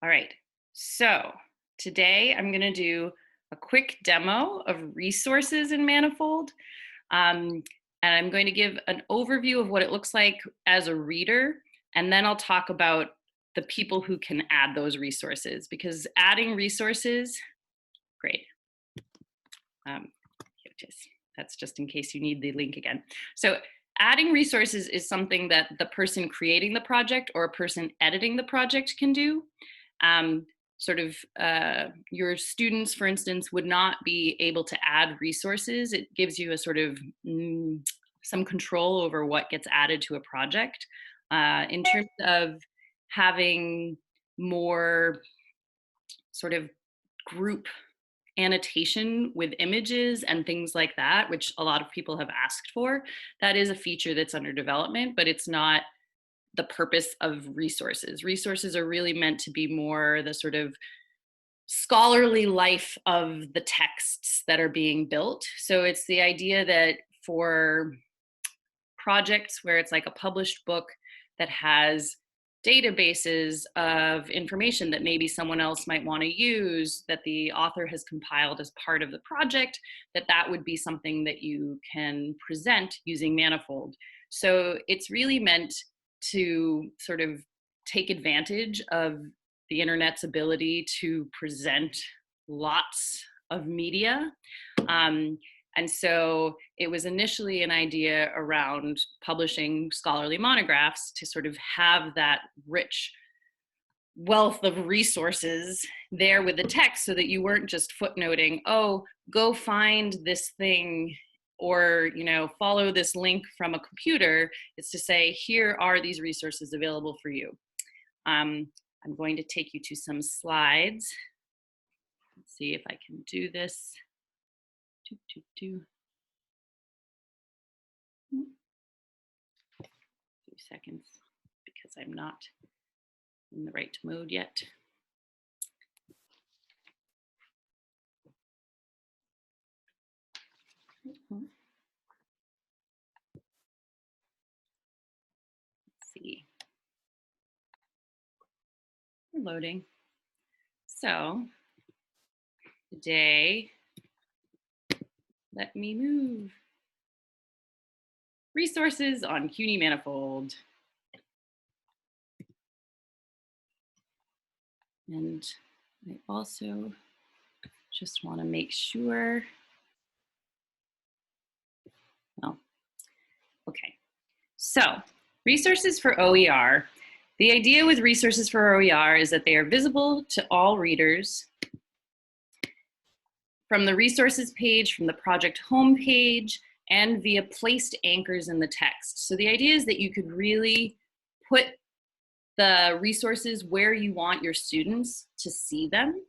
All right, so today I'm going to do a quick demo of resources in Manifold. Um, and I'm going to give an overview of what it looks like as a reader, and then I'll talk about the people who can add those resources, because adding resources, great. Here it is. That's just in case you need the link again. So adding resources is something that the person creating the project or a person editing the project can do. Your students, for instance, would not be able to add resources. It gives you a sort of some control over what gets added to a project. In terms of having more sort of group annotation with images and things like that, which a lot of people have asked for, that is a feature that's under development, but it's not the purpose of resources. Resources are really meant to be more the sort of scholarly life of the texts that are being built. So it's the idea that for projects where it's like a published book that has databases of information that maybe someone else might want to use that the author has compiled as part of the project, that would be something that you can present using Manifold. So it's really meant to sort of take advantage of the internet's ability to present lots of media. And so it was initially an idea around publishing scholarly monographs to sort of have that rich wealth of resources there with the text, so that you weren't just footnoting, oh, go find this thing, or follow this link from a computer. It's to say, here are these resources available for you. I'm going to take you to some slides. Let's see if I can do this. 2 seconds, because I'm not in the right mode yet. Let's see. We're loading. So today, let me move. Resources on CUNY Manifold. And I also just want to make sure. Oh, okay. So resources for OER. The idea with resources for OER is that they are visible to all readers from the resources page, from the project homepage, and via placed anchors in the text. So the idea is that you could really put the resources where you want your students to see them.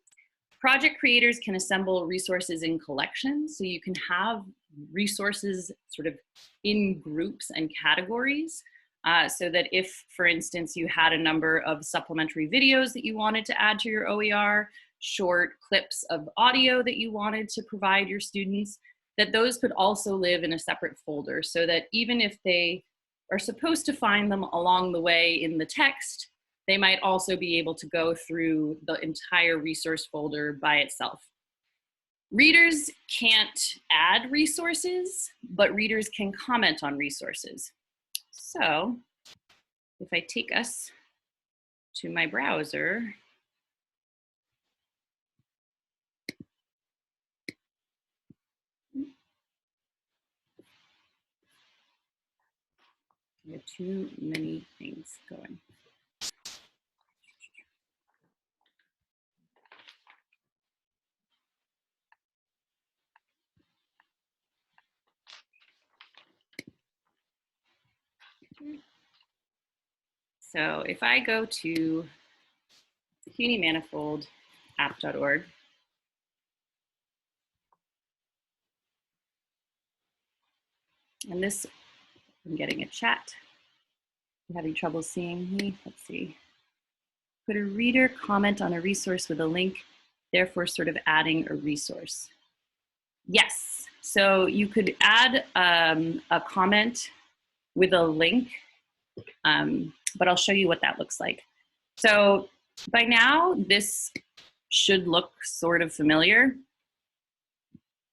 Project creators can assemble resources in collections, so you can have resources sort of in groups and categories, so that if, for instance, you had a number of supplementary videos that you wanted to add to your OER, short clips of audio that you wanted to provide your students, that those could also live in a separate folder, so that even if they are supposed to find them along the way in the text, they might also be able to go through the entire resource folder by itself. Readers can't add resources, but readers can comment on resources. So if I take us to my browser, there are too many things going. So if I go to CUNY Manifold app.org, and this, I'm getting a chat. I'm having trouble seeing me. Let's see. Could a reader comment on a resource with a link, therefore sort of adding a resource? Yes. So you could add a comment with a link, but I'll show you what that looks like. So By now, this should look sort of familiar.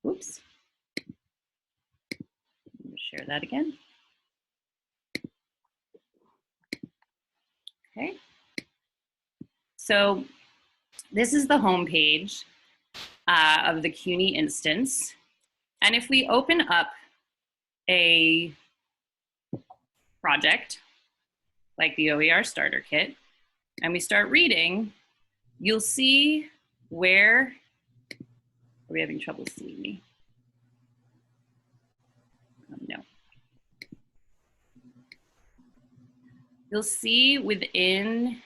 Oops. Let me share that again. Okay. So this is the home page of the CUNY instance. And if we open up a project like the OER Starter Kit and we start reading, you'll see where, are we having trouble seeing me? No. You'll see within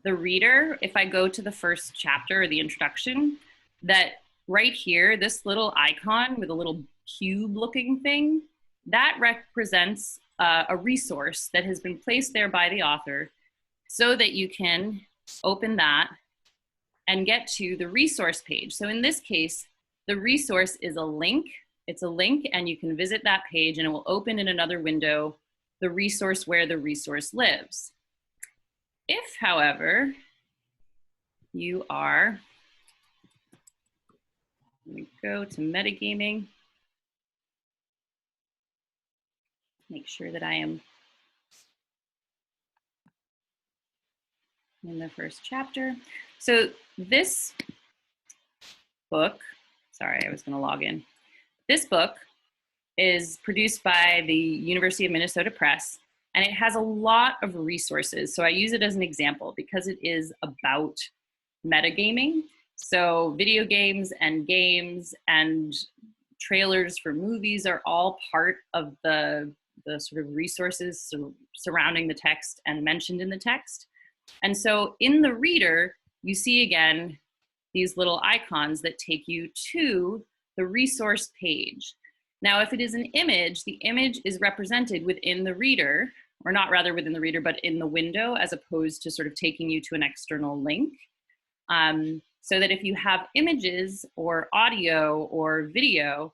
the reader, if I go to the first chapter or the introduction, that right here, this little icon with a little cube looking thing, that represents a resource that has been placed there by the author so that you can open that and get to the resource page. So in this case, the resource is a link. It's a link and you can visit that page and it will open in another window the resource where the resource lives. If, however, you are, let me go to metagaming, make sure that I am in the first chapter. So this book, sorry, I was going to log in. This book is produced by the University of Minnesota Press, and it has a lot of resources. So I use it as an example because it is about metagaming. So video games and trailers for movies are all part of the sort of resources surrounding the text and mentioned in the text. And so in the reader, you see again these little icons that take you to the resource page. Now, if it is an image, the image is represented within the reader, or not rather within the reader, but in the window, as opposed to sort of taking you to an external link. So that if you have images or audio or video,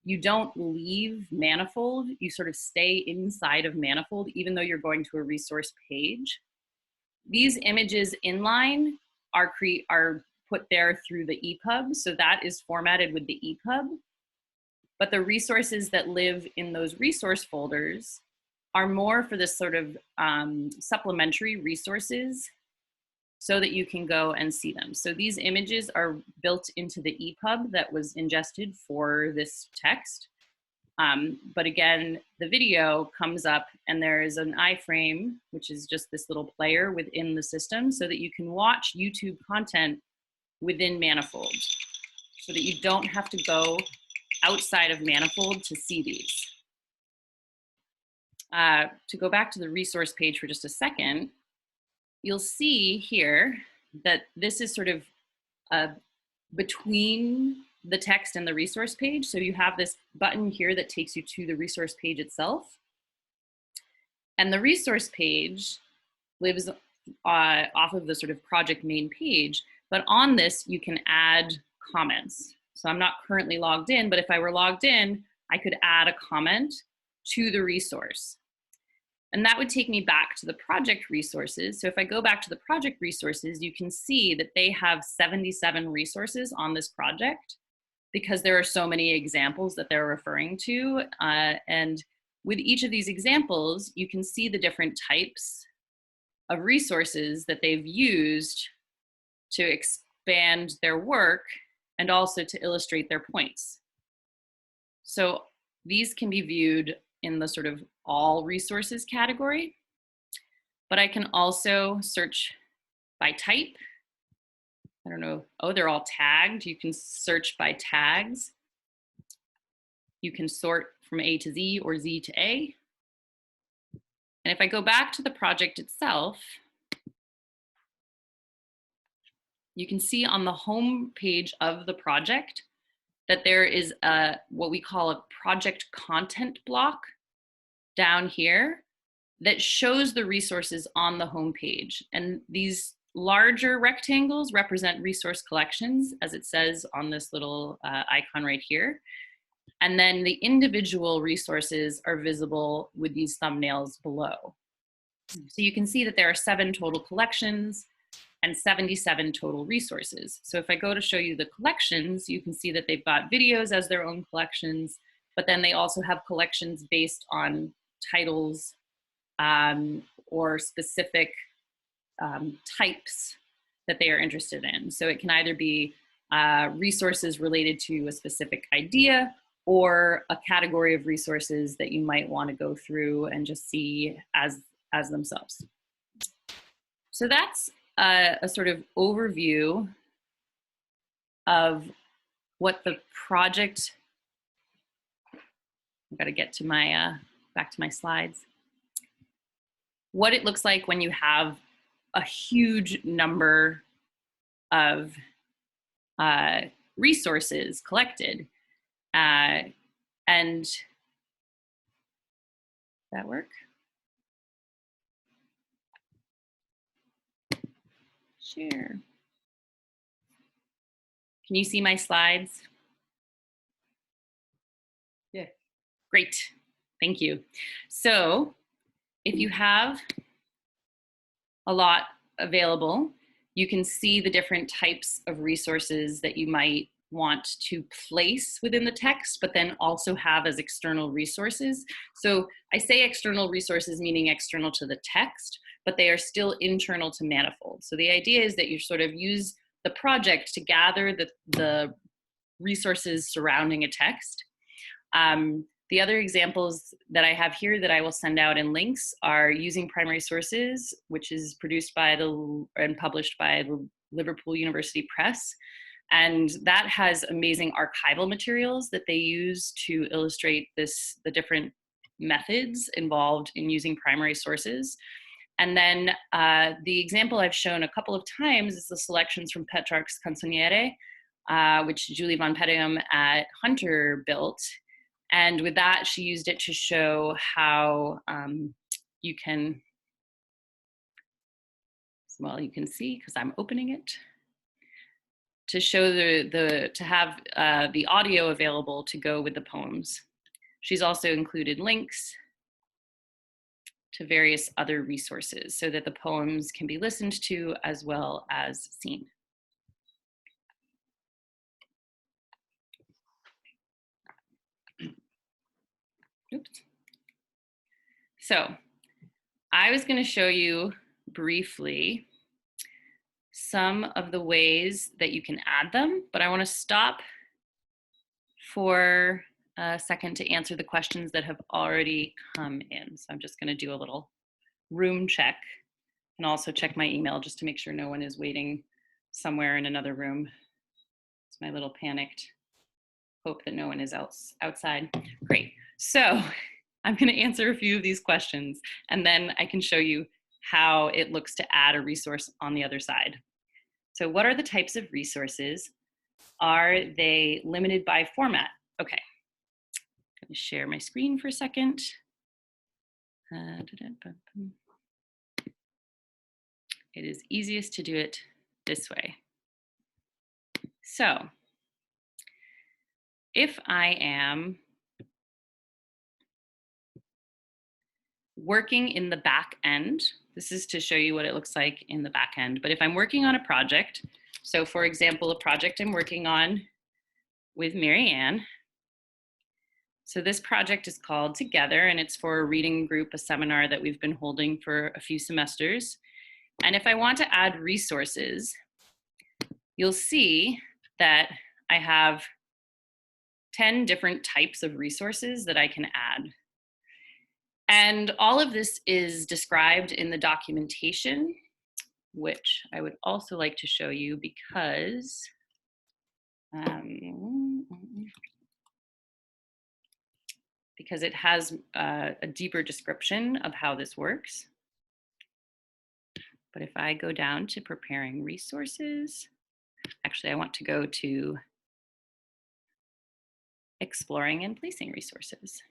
you don't leave Manifold, you sort of stay inside of Manifold, even though you're going to a resource page. These images inline are put there through the EPUB, so that is formatted with the EPUB. But the resources that live in those resource folders are more for this sort of supplementary resources so that you can go and see them. So these images are built into the EPUB that was ingested for this text. But again, the video comes up and there is an iframe, which is just this little player within the system so that you can watch YouTube content within Manifold so that you don't have to go outside of Manifold to see these. To go back to the resource page for just a second, you'll see here that this is sort of between the text and the resource page. So you have this button here that takes you to the resource page itself. And the resource page lives off of the sort of project main page, but on this you can add comments. So I'm not currently logged in, but if I were logged in, I could add a comment to the resource. And that would take me back to the project resources. So if I go back to the project resources, you can see that they have 77 resources on this project because there are so many examples that they're referring to. And with each of these examples, you can see the different types of resources that they've used to expand their work and also to illustrate their points. So these can be viewed in the sort of all resources category, but I can also search by type. I don't know, oh, they're all tagged. You can search by tags. You can sort from A to Z or Z to A. And if I go back to the project itself, you can see on the home page of the project that there is what we call a project content block down here that shows the resources on the home page. And these larger rectangles represent resource collections, as it says on this little icon right here. And then the individual resources are visible with these thumbnails below. So you can see that there are 7 total collections and 77 total resources. So if I go to show you the collections, you can see that they've got videos as their own collections, but then they also have collections based on titles or specific types that they are interested in. So it can either be resources related to a specific idea or a category of resources that you might want to go through and just see as themselves. So that's a sort of overview of what the project, I've got to get to my, back to my slides, what it looks like when you have a huge number of resources collected. And that work? Share. Can you see my slides? Yeah. Great, thank you. So if you have a lot available, you can see the different types of resources that you might want to place within the text, but then also have as external resources. So I say external resources, meaning external to the text, but they are still internal to Manifold. So the idea is that you sort of use the project to gather the resources surrounding a text. The other examples that I have here that I will send out in links are Using Primary Sources, which is produced by and published by the Liverpool University Press. And that has amazing archival materials that they use to illustrate the different methods involved in using primary sources. And then the example I've shown a couple of times is the selections from Petrarch's Canzoniere, which Julie von Peddingem at Hunter built. And with that, she used it to show how you can, well, you can see because I'm opening it, to show to have the audio available to go with the poems. She's also included links to various other resources so that the poems can be listened to as well as seen. Oops. So I was going to show you briefly some of the ways that you can add them, but I want to stop for a second to answer the questions that have already come in. So I'm just going to do a little room check and also check my email just to make sure no one is waiting somewhere in another room. It's my little panicked hope that no one is outside. Great. So I'm going to answer a few of these questions, and then I can show you how it looks to add a resource on the other side. So what are the types of resources? Are they limited by format? Okay. I'm going to share my screen for a second. It is easiest to do it this way. So if I am working in the back end, this is to show you what it looks like in the back end, but if I'm working on a project, so for example, a project I'm working on with Marianne. So this project is called Together, and it's for a reading group, a seminar that we've been holding for a few semesters. And if I want to add resources, you'll see that I have 10 different types of resources that I can add. And all of this is described in the documentation, which I would also like to show you because it has a deeper description of how this works. But if I go down to preparing resources, actually I want to go to exploring and placing resources.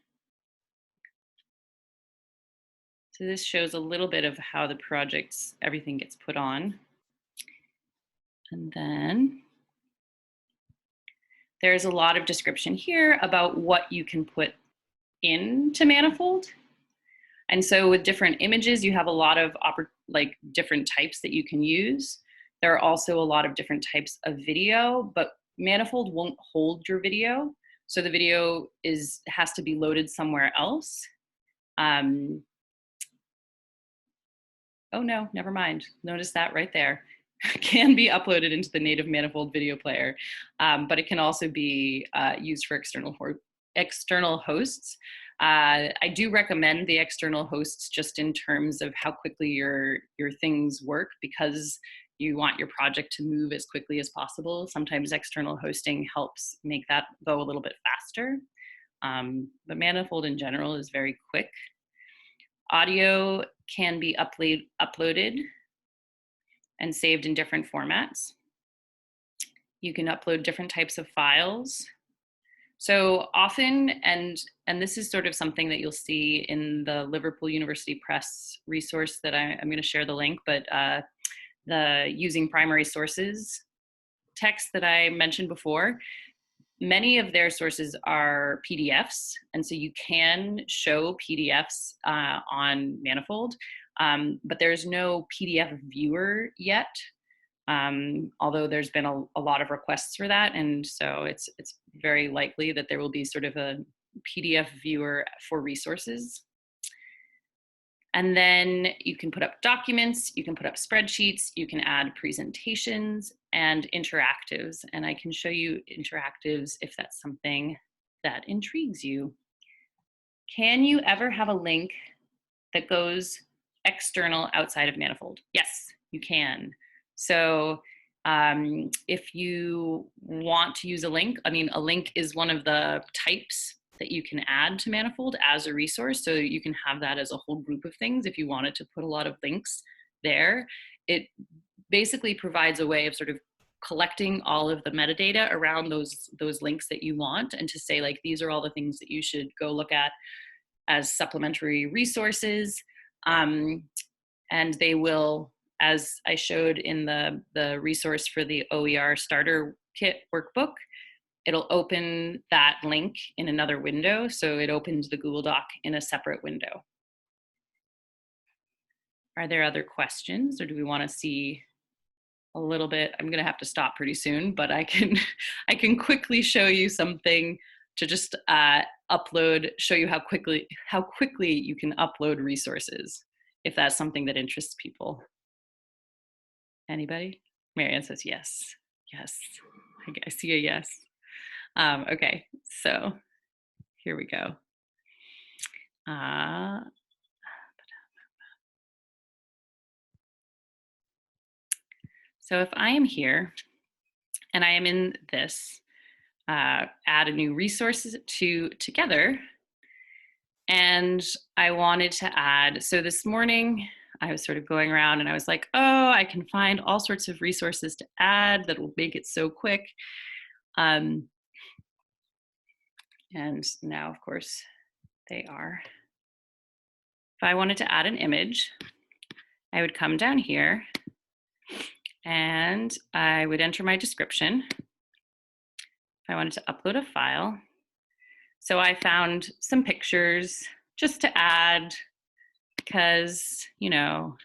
So this shows a little bit of how the projects, everything gets put on. And then there's a lot of description here about what you can put into Manifold. And so with different images, you have a lot of like different types that you can use. There are also a lot of different types of video, but Manifold won't hold your video. So the video has to be loaded somewhere else. Oh no, never mind. Notice that right there. Can be uploaded into the native Manifold video player, but it can also be used for external hosts. I do recommend the external hosts just in terms of how quickly your things work, because you want your project to move as quickly as possible. Sometimes external hosting helps make that go a little bit faster. But Manifold in general is very quick. Audio can be uploaded and saved in different formats. You can upload different types of files. So often, and this is sort of something that you'll see in the Liverpool University Press resource that I'm going to share the link, but the using primary sources text that I mentioned before, many of their sources are PDFs, and so you can show PDFs on Manifold, but there's no PDF viewer yet, although there's been a lot of requests for that, and so it's very likely that there will be sort of a PDF viewer for resources. And then you can put up documents, you can put up spreadsheets, you can add presentations and interactives. And I can show you interactives if that's something that intrigues you. Can you ever have a link that goes external outside of Manifold? Yes, you can. So if you want to use a link, I mean, a link is one of the types that you can add to Manifold as a resource. So you can have that as a whole group of things if you wanted to put a lot of links there. It basically provides a way of sort of collecting all of the metadata around those links that you want, and to say, like, these are all the things that you should go look at as supplementary resources. And they will, as I showed in the resource for the OER starter kit workbook, it'll open that link in another window. So it opens the Google Doc in a separate window. Are there other questions, or do we want to see a little bit? I'm going to have to stop pretty soon, but I can quickly show you something to just show you how quickly you can upload resources, if that's something that interests people. Anybody? Marianne says yes. Yes. I see a yes. Okay, so here we go. So if I am here and I am in this, add a new resource together, and I wanted to add, so this morning I was sort of going around and I was like, oh, I can find all sorts of resources to add that will make it so quick. And now, of course, they are. If I wanted to add an image, I would come down here and I would enter my description. If I wanted to upload a file. So I found some pictures just to add, because, you know,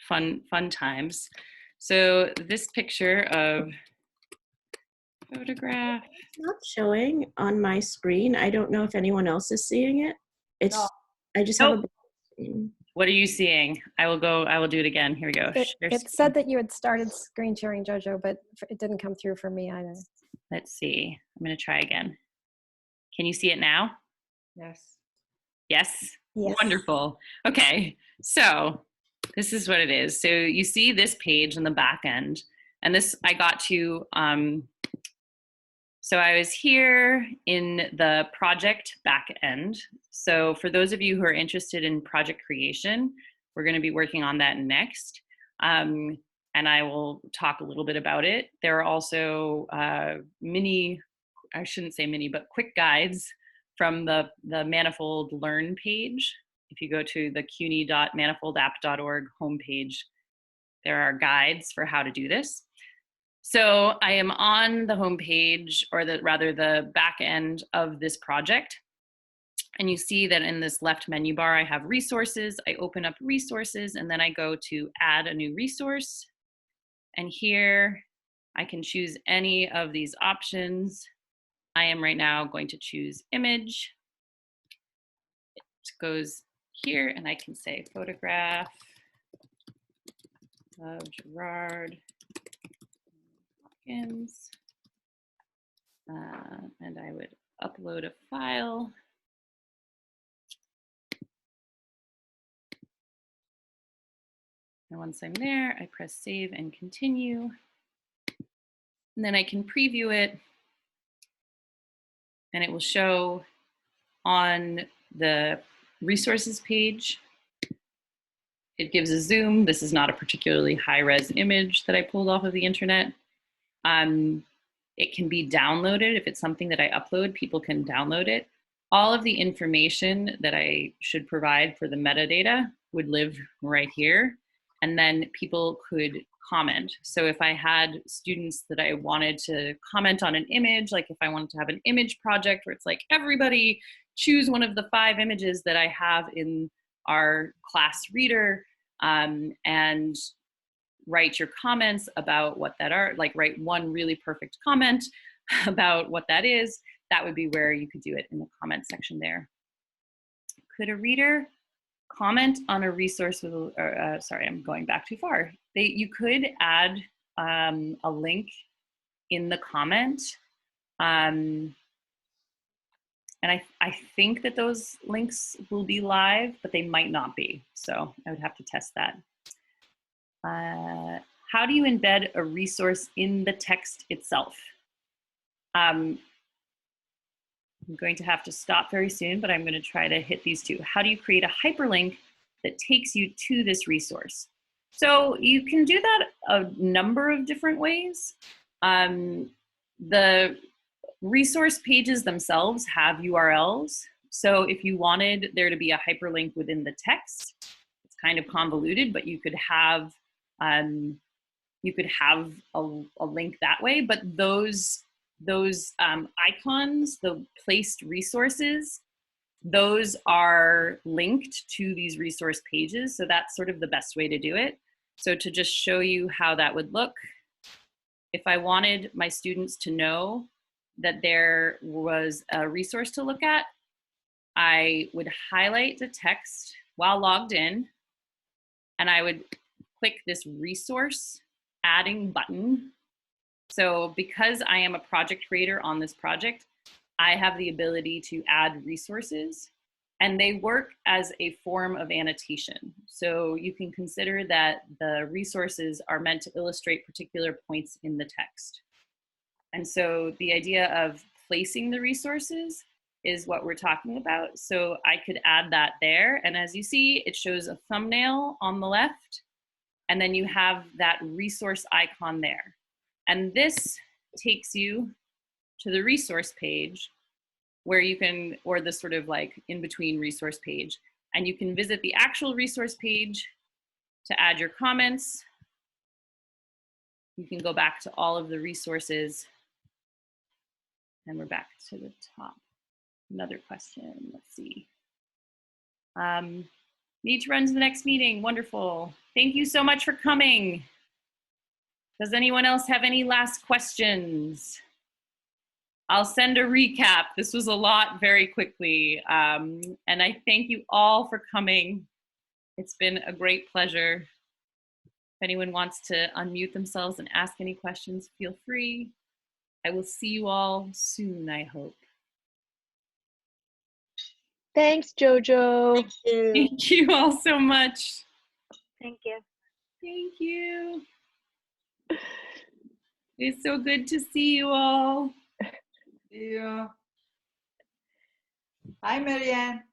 fun times. So this picture of photograph. It's not showing on my screen. I don't know if anyone else is seeing it. It's I just have a screen. What are you seeing? I will do it again. Here we go. It said that you had started screen sharing, Jojo, but it didn't come through for me either. Let's see. I'm going to try again. Can you see it now? Yes. Yes? Yes. Wonderful. Okay. So this is what it is. So you see this page in the back end, and this I got to, so I was here in the project back end. So for those of you who are interested in project creation, we're going to be working on that next. And I will talk a little bit about it. There are also I shouldn't say mini, but quick guides from the Manifold Learn page. If you go to the cuny.manifoldapp.org homepage, there are guides for how to do this. So I am on the homepage, or rather the back end of this project. And you see that in this left menu bar, I have resources. I open up resources, and then I go to add a new resource. And here I can choose any of these options. I am right now going to choose image. It goes here, and I can say photograph of Gerard Hopkins. And I would upload a file. And once I'm there, I press save and continue. And then I can preview it. And it will show on the resources page. It gives a zoom. This is not a particularly high-res image that I pulled off of the internet. It can be downloaded. If it's something that I upload, people can download it. All of the information that I should provide for the metadata would live right here. And then people could comment. So if I had students that I wanted to comment on an image, like if I wanted to have an image project where it's like, everybody choose one of the 5 images that I have in our class reader, and write your comments about what that are, like write one really perfect comment about what that is, that would be where you could do it in the comment section there. Could a reader comment on a resource with, sorry, I'm going back too far. You could add a link in the comment. And I think that those links will be live, but they might not be. So I would have to test that. How do you embed a resource in the text itself? I'm going to have to stop very soon, but I'm going to try to hit these two. How do you create a hyperlink that takes you to this resource? So you can do that a number of different ways. The resource pages themselves have URLs. So if you wanted there to be a hyperlink within the text, it's kind of convoluted, but you could have a link that way. But those icons, the placed resources, those are linked to these resource pages. So that's sort of the best way to do it. So to just show you how that would look, if I wanted my students to know that there was a resource to look at, I would highlight the text while logged in, and I would click this resource adding button. So because I am a project creator on this project, I have the ability to add resources, and they work as a form of annotation. So you can consider that the resources are meant to illustrate particular points in the text. And so the idea of placing the resources is what we're talking about. So I could add that there. And as you see, it shows a thumbnail on the left, and then you have that resource icon there. And this takes you to the resource page where you can, or the sort of like in between resource page, and you can visit the actual resource page to add your comments. You can go back to all of the resources, and we're back to the top. Another question, let's see. Need to run to the next meeting, wonderful. Thank you so much for coming. Does anyone else have any last questions? I'll send a recap. This was a lot very quickly. And I thank you all for coming. It's been a great pleasure. If anyone wants to unmute themselves and ask any questions, feel free. I will see you all soon, I hope. Thanks, Jojo. Thank you. Thank you all so much. Thank you. Thank you. It's so good to see you all. See you. Hi, Marianne.